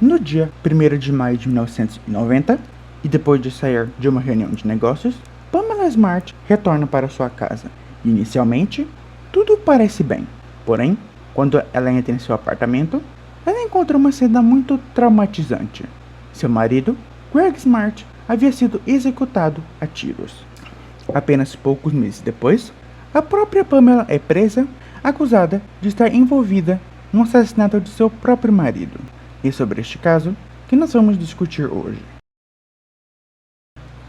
No dia 1º de maio de 1990, e depois de sair de uma reunião de negócios, Pamela Smart retorna para sua casa. Inicialmente, tudo parece bem. Porém, quando ela entra em seu apartamento, ela encontra uma cena muito traumatizante. Seu marido, Greg Smart, havia sido executado a tiros. Apenas poucos meses depois, a própria Pamela é presa, acusada de estar envolvida no assassinato de seu próprio marido. E é sobre este caso que nós vamos discutir hoje.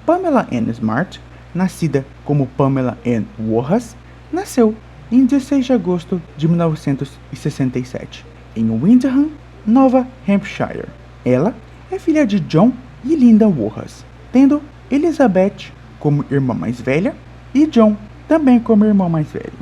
Pamela Ann Smart, nascida como Pamela Ann Warras, nasceu em 16 de agosto de 1967, em Windham, Nova Hampshire. Ela é filha de John e Linda Warras, tendo Elizabeth como irmã mais velha e John também como irmão mais velho.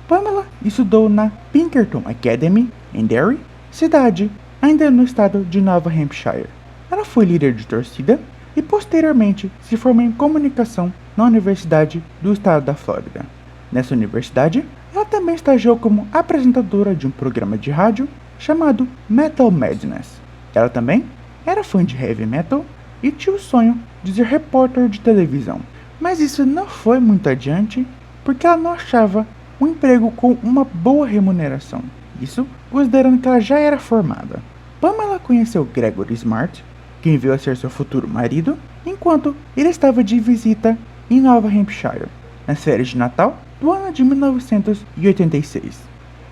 Pamela estudou na Pinkerton Academy, em Derry, cidade ainda no estado de Nova Hampshire. Ela foi líder de torcida e posteriormente se formou em comunicação na Universidade do Estado da Flórida. Nessa universidade, ela também estagiou como apresentadora de um programa de rádio chamado Metal Madness. Ela também era fã de heavy metal e tinha o sonho de ser repórter de televisão. Mas isso não foi muito adiante porque ela não achava um emprego com uma boa remuneração. Isso considerando que ela já era formada. Pamela conheceu Gregory Smart, quem veio a ser seu futuro marido, enquanto ele estava de visita em Nova Hampshire, nas férias de Natal do ano de 1986.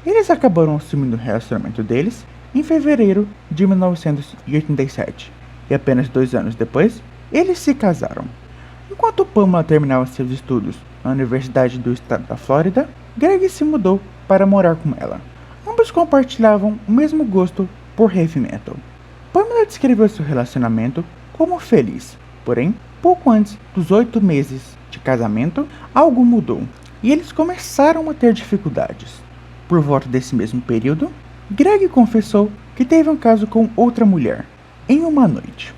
Eles acabaram assumindo o relacionamento deles em fevereiro de 1987, e apenas 2 anos depois, eles se casaram. Enquanto Pamela terminava seus estudos na Universidade do Estado da Flórida, Greg se mudou para morar com ela. Ambos compartilhavam o mesmo gosto por heavy metal. Pamela descreveu seu relacionamento como feliz, porém, pouco antes dos 8 meses de casamento, algo mudou e eles começaram a ter dificuldades. Por volta desse mesmo período, Greg confessou que teve um caso com outra mulher em uma noite,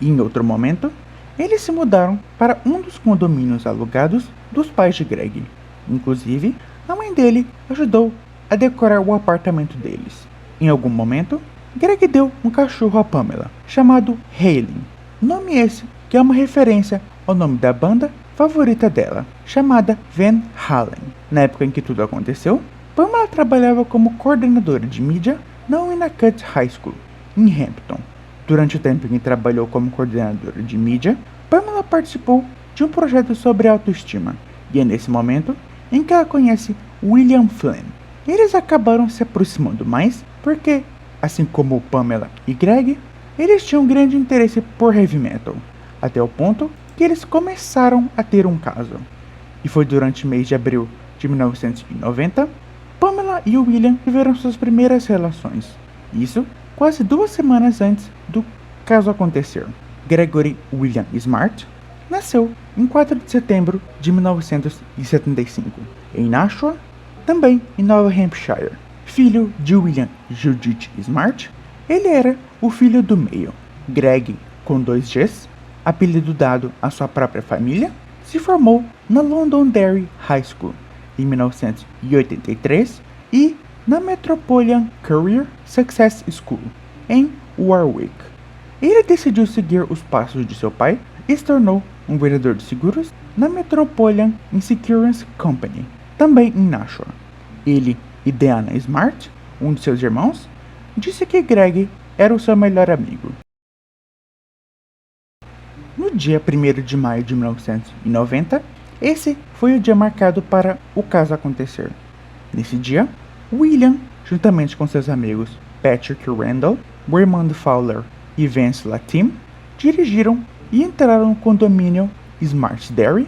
e em outro momento, eles se mudaram para um dos condomínios alugados dos pais de Greg. Inclusive, a mãe dele ajudou a decorar o apartamento deles. Em algum momento, Greg deu um cachorro a Pamela, chamado Hayley, nome esse que é uma referência ao nome da banda favorita dela, chamada Van Halen. Na época em que tudo aconteceu, Pamela trabalhava como coordenadora de mídia na Winnicott High School, em Hampton. Durante o tempo em que trabalhou como coordenadora de mídia, Pamela participou de um projeto sobre autoestima, e é nesse momento em que ela conhece William Flynn. Eles acabaram se aproximando mais porque, assim como Pamela e Greg, eles tinham grande interesse por heavy metal, até o ponto que eles começaram a ter um caso. E foi durante o mês de abril de 1990, Pamela e o William tiveram suas primeiras relações. Isso quase 2 semanas antes do caso acontecer. Gregory William Smart nasceu em 4 de setembro de 1975, em Nashua, também em Nova Hampshire. Filho de William e Judith Smart, ele era o filho do meio. Greg, com 2 Gs, apelido dado à sua própria família, se formou na Londonderry High School em 1983 e na Metropolitan Career Success School em Warwick. Ele decidiu seguir os passos de seu pai e se tornou um vendedor de seguros na Metropolitan Insurance Company, também em Nashua. Ele e Deanna Smart, um de seus irmãos, disse que Greg era o seu melhor amigo. No dia 1º de maio de 1990, esse foi o dia marcado para o caso acontecer. Nesse dia, William, juntamente com seus amigos Patrick Randall, Raymond Fowler e Vance Latim, dirigiram e entraram no condomínio Smart Dairy,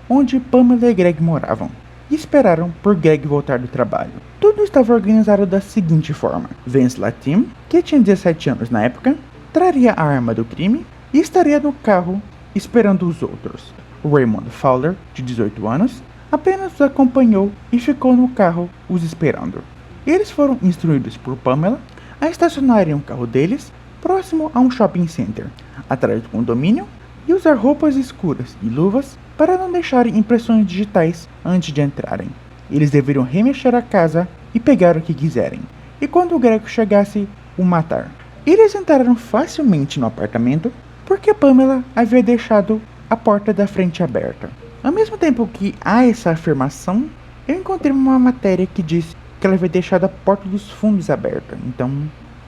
onde Pamela e Greg moravam, e esperaram por Greg voltar do trabalho. Tudo estava organizado da seguinte forma: Vance Latim, que tinha 17 anos na época, traria a arma do crime e estaria no carro esperando os outros. Raymond Fowler, de 18 anos, apenas os acompanhou e ficou no carro os esperando. Eles foram instruídos por Pamela a estacionarem o carro deles próximo a um shopping center, atrás do condomínio, e usar roupas escuras e luvas para não deixarem impressões digitais antes de entrarem. Eles deveriam remexer a casa e pegar o que quiserem, e quando o Greco chegasse, o matar. Eles entraram facilmente no apartamento porque Pamela havia deixado a porta da frente aberta. Ao mesmo tempo que há essa afirmação, eu encontrei uma matéria que diz que ela havia deixado a porta dos fundos aberta. Então,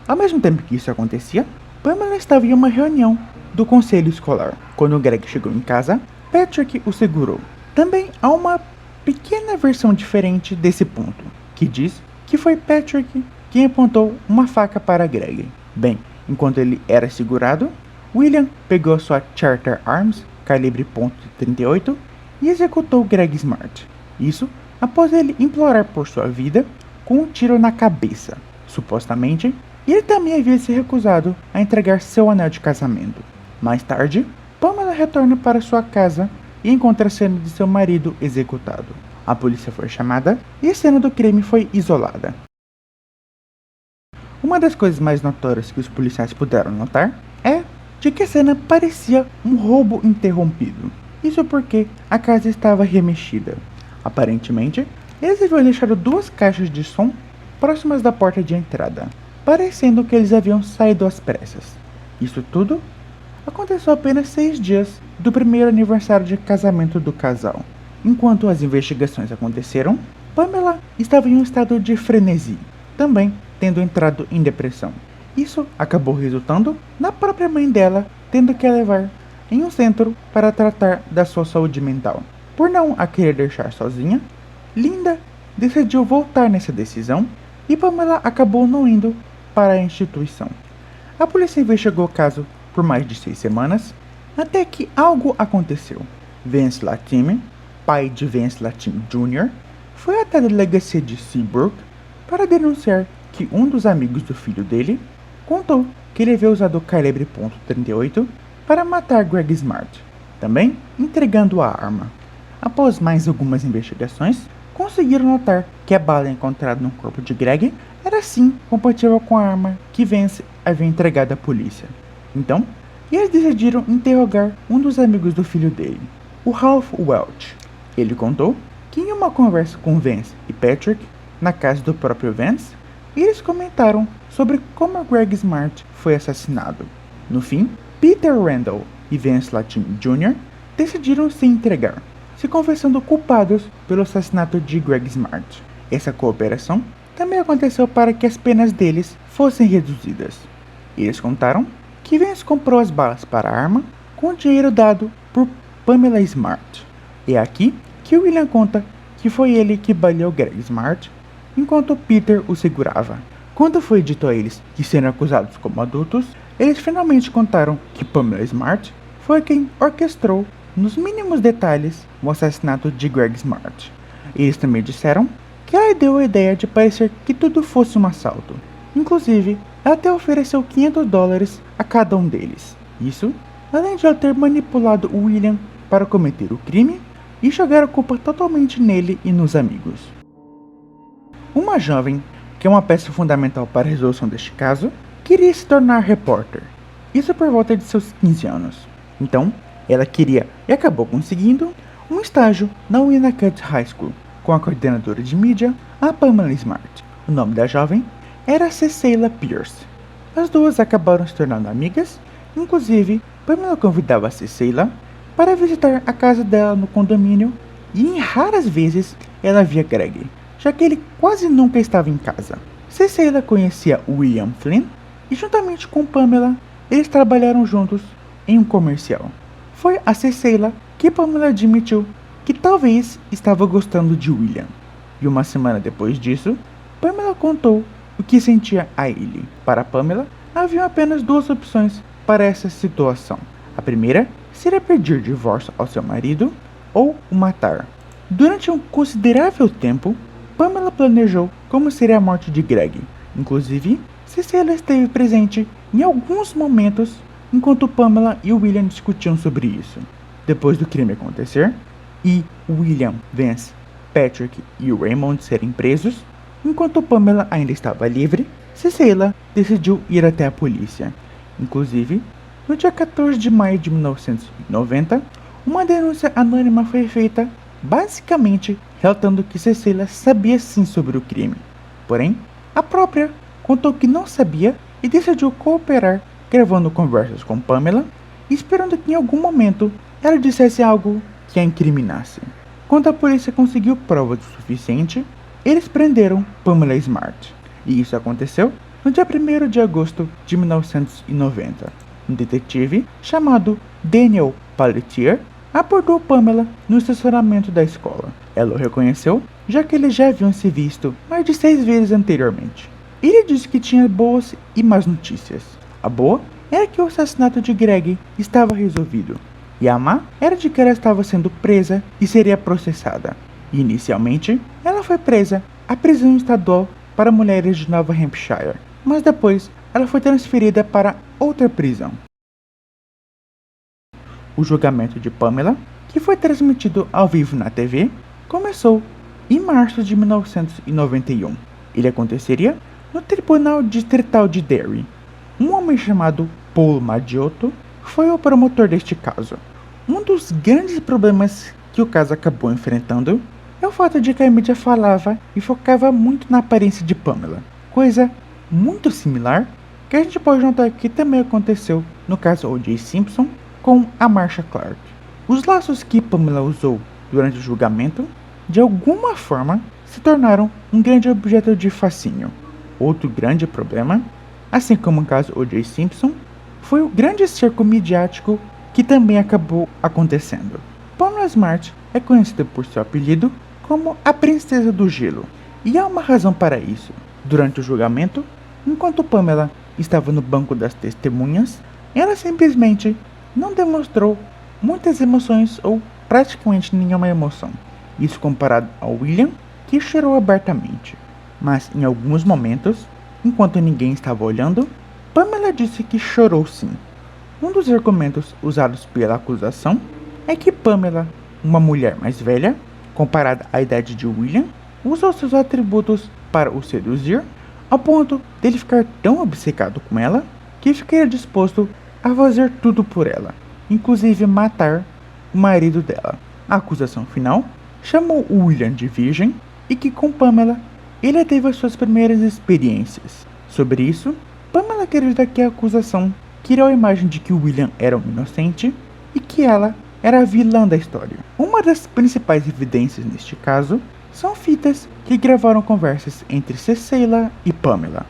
ao mesmo tempo que isso acontecia, Pamela estava em uma reunião do conselho escolar. Quando Greg chegou em casa, Patrick o segurou. Também há uma pequena versão diferente desse ponto, que diz que foi Patrick quem apontou uma faca para Greg. Bem, enquanto ele era segurado, William pegou sua Charter Arms calibre .38 e executou Greg Smart. Isso após ele implorar por sua vida com um tiro na cabeça. Supostamente, ele também havia se recusado a entregar seu anel de casamento. Mais tarde, Pamela retorna para sua casa e encontra a cena de seu marido executado. A polícia foi chamada e a cena do crime foi isolada. Uma das coisas mais notórias que os policiais puderam notar é de que a cena parecia um roubo interrompido. Isso porque a casa estava remexida. Aparentemente, eles haviam deixado 2 caixas de som próximas da porta de entrada, parecendo que eles haviam saído às pressas. Isso tudo aconteceu apenas 6 dias do primeiro aniversário de casamento do casal. Enquanto as investigações aconteceram, Pamela estava em um estado de frenesi, também tendo entrado em depressão. Isso acabou resultando na própria mãe dela tendo que a levar em um centro para tratar da sua saúde mental. Por não a querer deixar sozinha, Linda decidiu voltar nessa decisão e Pamela acabou não indo para a instituição. A polícia investigou o caso por mais de 6 semanas, até que algo aconteceu. Vance Latime, pai de Vance Latime Jr., foi até a delegacia de Seabrook para denunciar que um dos amigos do filho dele contou que ele havia usado o calibre .38 para matar Greg Smart, também entregando a arma. Após mais algumas investigações, conseguiram notar que a bala encontrada no corpo de Greg era sim compatível com a arma que Vance havia entregado à polícia. Então, eles decidiram interrogar um dos amigos do filho dele, o Ralph Welch. Ele contou que em uma conversa com Vance e Patrick, na casa do próprio Vance, eles comentaram sobre como Greg Smart foi assassinado. No fim, Peter Randall e Vance Latime Jr. decidiram se entregar, se confessando culpados pelo assassinato de Greg Smart. Essa cooperação também aconteceu para que as penas deles fossem reduzidas. Eles contaram que Vance comprou as balas para a arma com o dinheiro dado por Pamela Smart. É aqui que William conta que foi ele que baleou Greg Smart enquanto Peter o segurava. Quando foi dito a eles que seriam acusados como adultos, eles finalmente contaram que Pamela Smart foi quem orquestrou, nos mínimos detalhes, o assassinato de Greg Smart. Eles também disseram que ela deu a ideia de parecer que tudo fosse um assalto. Inclusive, ela até ofereceu $500 a cada um deles. Isso, além de ela ter manipulado o William para cometer o crime e jogar a culpa totalmente nele e nos amigos. Uma jovem, que é uma peça fundamental para a resolução deste caso, queria se tornar repórter. Isso por volta de seus 15 anos. Então, ela queria e acabou conseguindo um estágio na Winnicott High School com a coordenadora de mídia, a Pamela Smart. O nome da jovem era Cecilia Pierce. As duas acabaram se tornando amigas, inclusive Pamela convidava a Cecilia para visitar a casa dela no condomínio e em raras vezes ela via Greg, já que ele quase nunca estava em casa. Cecilia conhecia William Flynn e juntamente com Pamela, eles trabalharam juntos em um comercial. Foi a Cecilia que Pamela admitiu que talvez estava gostando de William. E uma semana depois disso, Pamela contou o que sentia a ele. Para Pamela, havia apenas 2 opções para essa situação. A primeira seria pedir divórcio ao seu marido ou o matar. Durante um considerável tempo, Pamela planejou como seria a morte de Greg. Inclusive, Cecilia esteve presente em alguns momentos enquanto Pamela e William discutiam sobre isso. Depois do crime acontecer, e William, Vance, Patrick e Raymond serem presos, enquanto Pamela ainda estava livre, Cecilia decidiu ir até a polícia. Inclusive, no dia 14 de maio de 1990, uma denúncia anônima foi feita, basicamente relatando que Cecilia sabia sim sobre o crime. Porém, a própria contou que não sabia e decidiu cooperar, gravando conversas com Pamela, esperando que em algum momento ela dissesse algo que a incriminasse. Quando a polícia conseguiu provas o suficiente, eles prenderam Pamela Smart. E isso aconteceu no dia 1º de agosto de 1990. Um detetive chamado Daniel Pelletier abordou Pamela no estacionamento da escola. Ela o reconheceu, já que eles já haviam se visto mais de 6 vezes anteriormente. Ele disse que tinha boas e más notícias. A boa era que o assassinato de Greg estava resolvido, e a má era de que ela estava sendo presa e seria processada. Inicialmente, ela foi presa à prisão estadual para mulheres de Nova Hampshire, mas depois ela foi transferida para outra prisão. O julgamento de Pamela, que foi transmitido ao vivo na TV, começou em março de 1991. Ele aconteceria no Tribunal Distrital de Derry. Um homem chamado Paul Maggiotto foi o promotor deste caso. Um dos grandes problemas que o caso acabou enfrentando é o fato de que a mídia falava e focava muito na aparência de Pamela, coisa muito similar que a gente pode notar que também aconteceu no caso O.J. Simpson com a Marcia Clark. Os laços que Pamela usou durante o julgamento, de alguma forma, se tornaram um grande objeto de fascínio. Outro grande problema, assim como o caso O.J. Simpson, foi o grande cerco midiático que também acabou acontecendo. Pamela Smart é conhecida por seu apelido como a Princesa do Gelo, e há uma razão para isso. Durante o julgamento, enquanto Pamela estava no banco das testemunhas, ela simplesmente não demonstrou muitas emoções ou praticamente nenhuma emoção. Isso comparado ao William, que chorou abertamente. Mas em alguns momentos, enquanto ninguém estava olhando, Pamela disse que chorou sim. Um dos argumentos usados pela acusação é que Pamela, uma mulher mais velha, comparada à idade de William, usou seus atributos para o seduzir, ao ponto dele ficar tão obcecado com ela que ficaria disposto a fazer tudo por ela, inclusive matar o marido dela. A acusação final chamou o William de virgem e que com Pamela ele teve as suas primeiras experiências. Sobre isso, Pamela acredita que a acusação criou a imagem de que o William era um inocente e que ela era a vilã da história. Uma das principais evidências neste caso são fitas que gravaram conversas entre Cecilia e Pamela.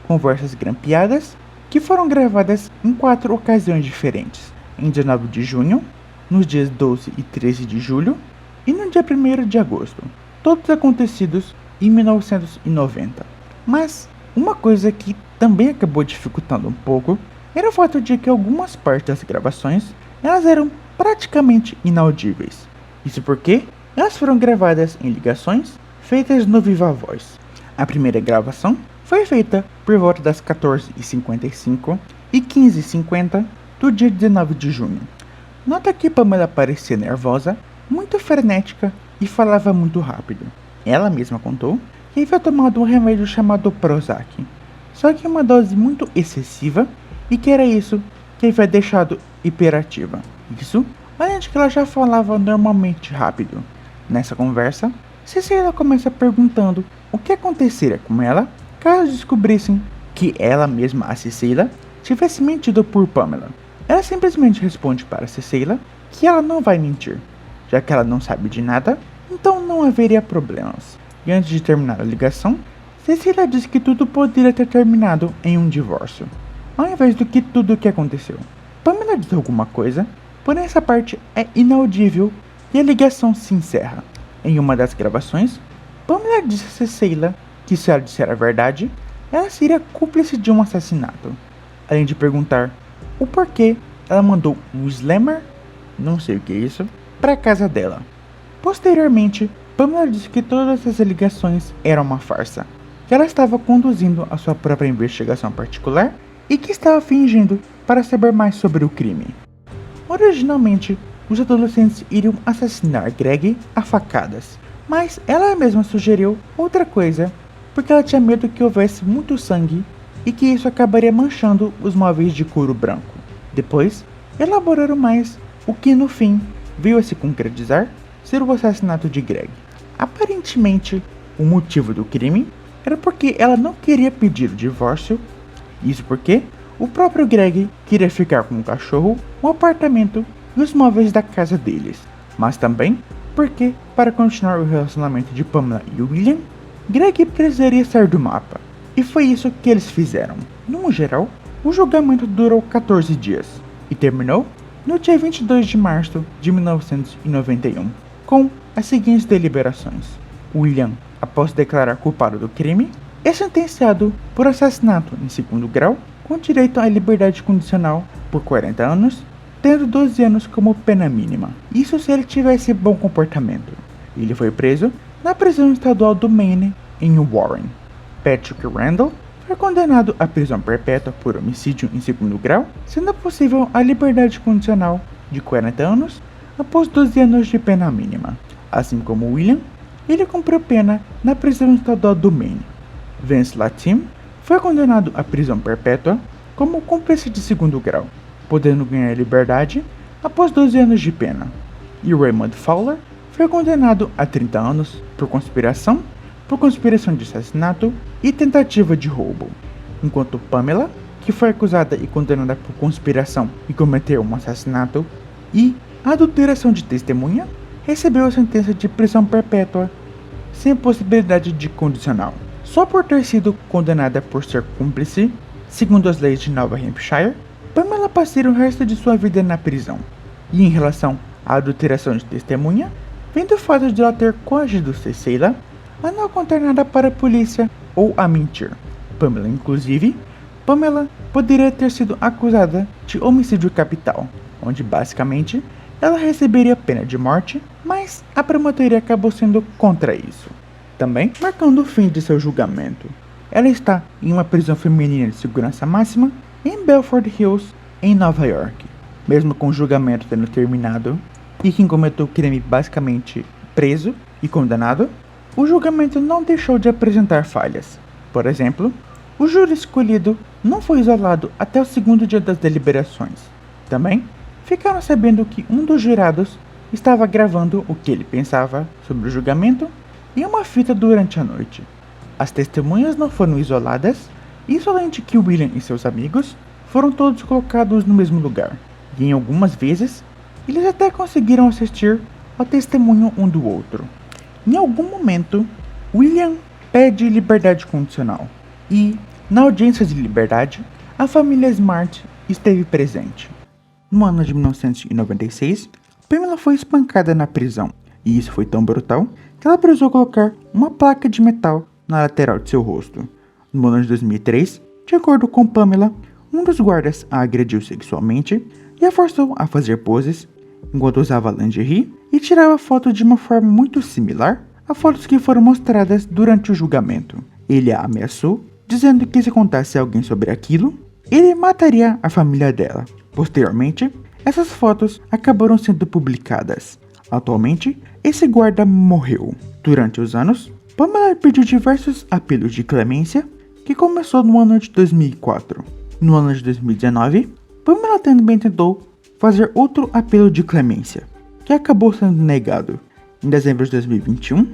Conversas grampeadas que foram gravadas em 4 ocasiões diferentes, em 19 de junho, nos dias 12 e 13 de julho e no dia 1º de agosto, todos acontecidos em 1990. Mas uma coisa que também acabou dificultando um pouco era o fato de que algumas partes das gravações elas eram praticamente inaudíveis. Isso porque elas foram gravadas em ligações feitas no Viva Voz. A primeira gravação foi feita por volta das 14h55 e 15h50 do dia 19 de junho. Nota que Pamela parecia nervosa, muito frenética e falava muito rápido. Ela mesma contou que havia tomado um remédio chamado Prozac, só que uma dose muito excessiva e que era isso que havia deixado hiperativa. Isso, além de que ela já falava normalmente rápido. Nessa conversa, Cecilia começa perguntando o que aconteceria com ela caso descobrissem que ela mesma, a Cecilia, tivesse mentido por Pamela. Ela simplesmente responde para Cecilia que ela não vai mentir, já que ela não sabe de nada, então não haveria problemas. E antes de terminar a ligação, Cecilia diz que tudo poderia ter terminado em um divórcio, ao invés do que tudo o que aconteceu. Pamela diz alguma coisa, porém essa parte é inaudível e a ligação se encerra. Em uma das gravações, Pamela disse a Cecilia que se ela disser a verdade, ela seria cúmplice de um assassinato, além de perguntar o porquê ela mandou um slammer, não sei o que é isso, para a casa dela. Posteriormente, Pamela disse que todas as ligações eram uma farsa, que ela estava conduzindo a sua própria investigação particular e que estava fingindo para saber mais sobre o crime. Originalmente, os adolescentes iriam assassinar Greg a facadas, mas ela mesma sugeriu outra coisa porque ela tinha medo que houvesse muito sangue e que isso acabaria manchando os móveis de couro branco. Depois, elaboraram mais o que no fim veio a se concretizar ser o assassinato de Greg. Aparentemente, o motivo do crime era porque ela não queria pedir o divórcio Isso porque o próprio Greg queria ficar com o cachorro, o apartamento e os móveis da casa deles, mas também porque, para continuar o relacionamento de Pamela e William, Greg precisaria sair do mapa, e foi isso que eles fizeram. No geral, o julgamento durou 14 dias e terminou no dia 22 de março de 1991, com as seguintes deliberações. William, após se declarar culpado do crime, é sentenciado por assassinato em segundo grau, com direito à liberdade condicional por 40 anos, tendo 12 anos como pena mínima. Isso se ele tivesse bom comportamento. Ele foi preso na prisão estadual do Maine, em Warren. Patrick Randall foi condenado à prisão perpétua por homicídio em segundo grau, sendo possível a liberdade condicional de 40 anos após 12 anos de pena mínima. Assim como William, ele cumpriu pena na prisão estadual do Maine. Vince Latim foi condenado à prisão perpétua como cúmplice de segundo grau, podendo ganhar liberdade após 12 anos de pena. E Raymond Fowler foi condenado a 30 anos por conspiração de assassinato e tentativa de roubo, enquanto Pamela, que foi acusada e condenada por conspiração e cometer um assassinato e adulteração de testemunha, recebeu a sentença de prisão perpétua sem possibilidade de condicional, só por ter sido condenada por ser cúmplice. Segundo as leis de Nova Hampshire, Pamela passaria o resto de sua vida na prisão. E em relação à adulteração de testemunha, vem do fato de ela ter coagido Cecilia a não contar nada para a polícia ou a mentir. Pamela poderia ter sido acusada de homicídio capital, onde basicamente ela receberia pena de morte, mas a promotoria acabou sendo contra isso, também marcando o fim de seu julgamento. Ela está em uma prisão feminina de segurança máxima em Belford Hills, em Nova York. Mesmo com o julgamento tendo terminado e quem cometeu o crime basicamente preso e condenado, o julgamento não deixou de apresentar falhas. Por exemplo, o júri escolhido não foi isolado até o segundo dia das deliberações. Também ficaram sabendo que um dos jurados estava gravando o que ele pensava sobre o julgamento em uma fita durante a noite. As testemunhas não foram isoladas, e somente que William e seus amigos foram todos colocados no mesmo lugar, e em algumas vezes eles até conseguiram assistir ao testemunho um do outro. Em algum momento, William pede liberdade condicional, e na audiência de liberdade, a família Smart esteve presente. No ano de 1996, Pamela foi espancada na prisão, e isso foi tão brutal que ela precisou colocar uma placa de metal na lateral de seu rosto. No ano de 2003, de acordo com Pamela, um dos guardas a agrediu sexualmente e a forçou a fazer poses enquanto usava lingerie e tirava foto de uma forma muito similar a fotos que foram mostradas durante o julgamento. Ele a ameaçou, dizendo que se contasse a alguém sobre aquilo, ele mataria a família dela. Posteriormente, essas fotos acabaram sendo publicadas. Atualmente, esse guarda morreu. Durante os anos, Pamela pediu diversos apelos de clemência, que começou no ano de 2004. No ano de 2019, Pamela também tentou fazer outro apelo de clemência, que acabou sendo negado. Em dezembro de 2021,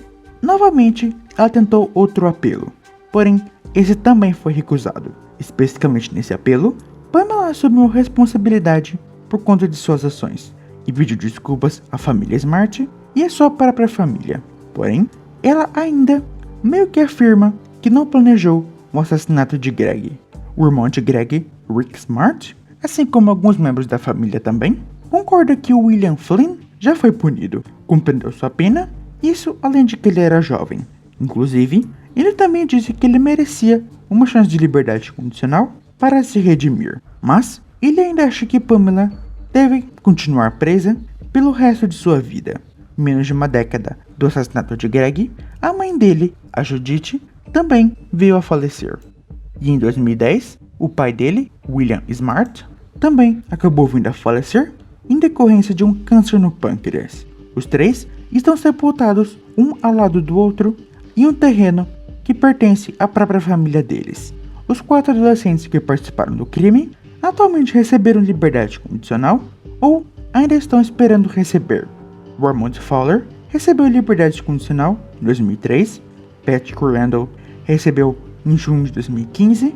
novamente ela tentou outro apelo, porém esse também foi recusado. Especificamente nesse apelo, Pamela assumiu responsabilidade por conta de suas ações e pediu desculpas à família Smart e a sua própria família. Porém, ela ainda meio que afirma que não planejou o assassinato de Greg. O irmão de Greg, Rick Smart, assim como alguns membros da família também, concorda que o William Flynn já foi punido, cumprindo sua pena, isso além de que ele era jovem. Inclusive, ele também disse que ele merecia uma chance de liberdade condicional para se redimir, mas ele ainda acha que Pamela deve continuar presa pelo resto de sua vida. Em menos de uma década do assassinato de Greg, a mãe dele, a Judith, também veio a falecer. E em 2010, o pai dele, William Smart, também acabou vindo a falecer em decorrência de um câncer no pâncreas. Os três estão sepultados um ao lado do outro em um terreno que pertence à própria família deles. Os 4 adolescentes que participaram do crime atualmente receberam liberdade condicional ou ainda estão esperando receber. Raymond Fowler recebeu liberdade condicional em 2003, Patrick Randall recebeu em junho de 2015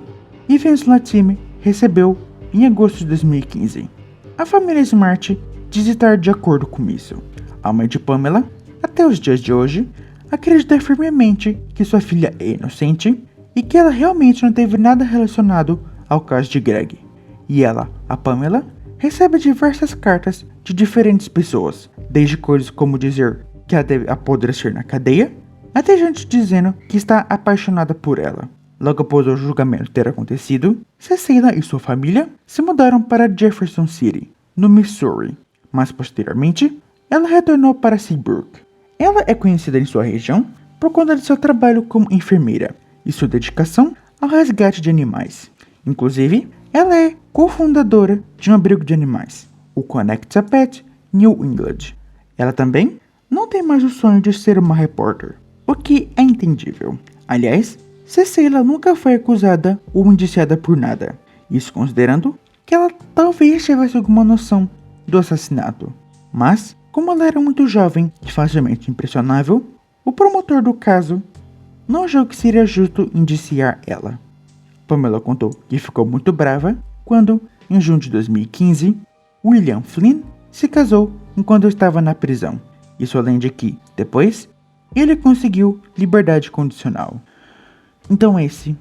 Evans Latime recebeu em agosto de 2015. A família Smart diz estar de acordo com isso. A mãe de Pamela, até os dias de hoje, acredita firmemente que sua filha é inocente e que ela realmente não teve nada relacionado ao caso de Greg. E ela, a Pamela, recebe diversas cartas de diferentes pessoas, desde coisas como dizer que ela deve apodrecer na cadeia, até gente dizendo que está apaixonada por ela. Logo após o julgamento ter acontecido, Cecilia e sua família se mudaram para Jefferson City, no Missouri, mas posteriormente ela retornou para Seabrook. Ela é conhecida em sua região por conta de seu trabalho como enfermeira e sua dedicação ao resgate de animais. Inclusive, ela é cofundadora de um abrigo de animais, o Connect a Pet New England. Ela também não tem mais o sonho de ser uma repórter, o que é entendível. Aliás, Cecilia nunca foi acusada ou indiciada por nada, isso considerando que ela talvez tivesse alguma noção do assassinato. Mas, como ela era muito jovem e facilmente impressionável, o promotor do caso não achou que seria justo indiciar ela. Pamela contou que ficou muito brava quando, em junho de 2015, William Flynn se casou enquanto estava na prisão. Isso além de que, depois, ele conseguiu liberdade condicional. Então esse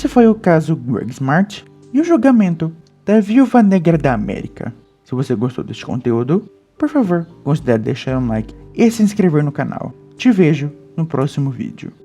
foi o caso Greg Smart e o julgamento da Viúva Negra da América. Se você gostou deste conteúdo, por favor, considere deixar um like e se inscrever no canal. Te vejo no próximo vídeo.